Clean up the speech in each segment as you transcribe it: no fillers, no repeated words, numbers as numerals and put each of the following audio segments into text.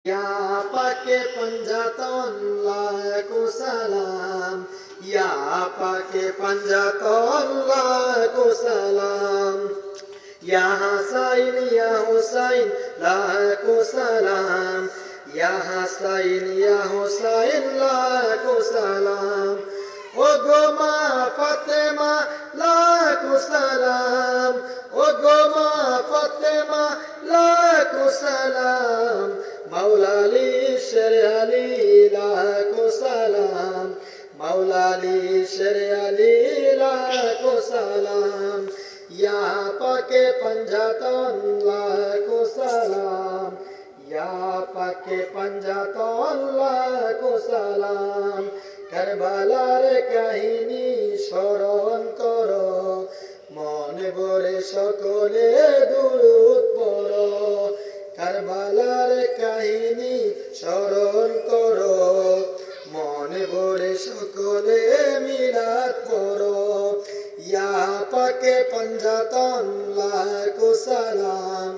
Ya pakai panjatan laku salam, ya pakai panjatan laku salam, ya Hasain ya Husain laku salam, ya Hasain ya Husain laku salam. Ogoma Fatima laku salam, Ogoma Fatima laku salam. Maulali Shariali laku salam, Maulali Shariali laku salam. Ya pakai panjatan laku salam, ya pakai panjatan laku salam. কারবালার কাহিনী স্মরণ করো, মনে ভরে সকলে দুরূদ পড়ো। কারবালার কাহিনী স্মরণ করো, মনে ভরে সকলে মিলাদ পড়ো। ইয়া পাকে পাঞ্জাতন লাখো সালাম,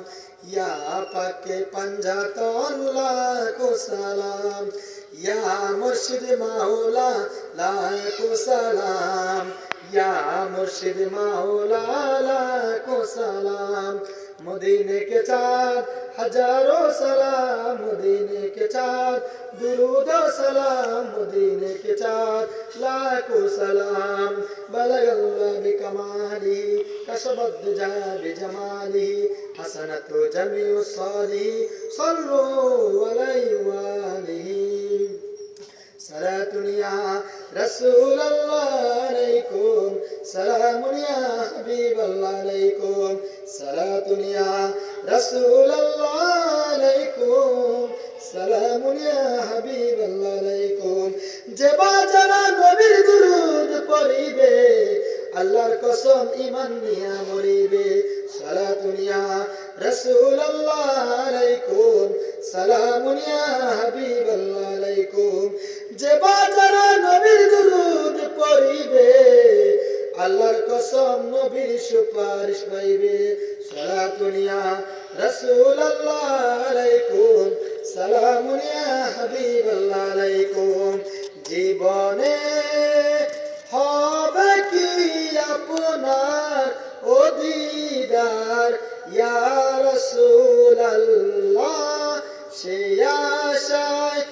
ইয়া পাকে পাঞ্জাতন লাখো সালাম। Ya Murshid Maula laku salam, Ya Murshid Maula laku salam. Madine ke chaad hajaro salam, Madine ke chaad durud o salam, Madine ke chaad laku salam. Balagallah bi kamalihi, kashabat duja bi jamalihi, hasanatu jami'u salihi, sallu alayhi wa alihi. Salatun ya Rasulallah alaikum, salamun ya Habiballah alaikum, salatun ya Rasulallah alaikum, salamun ya Habiballah alaikum. Jeba jana nabir durud poribe, Allahর কসম ইমান নিয়া মরিবে। সালাতুন ইয়া রাসূলুল্লাহ আলাইকুম, সালামুন ইয়া হাবিবাল্লাহ আলাইকুম। যে বাজারা নবীর দুরূদ পড়িবে, আল্লাহর কসম নবীর সুপারিশ পাইবে। সালাতুন ইয়া রাসূলুল্লাহ আলাইকুম, সালামুন ইয়া হাবিবাল্লাহ আলাইকুম। জীবনে হবে কি আপনার অধিদার, ইয়া রাসূলুল্লাহ সে আশায়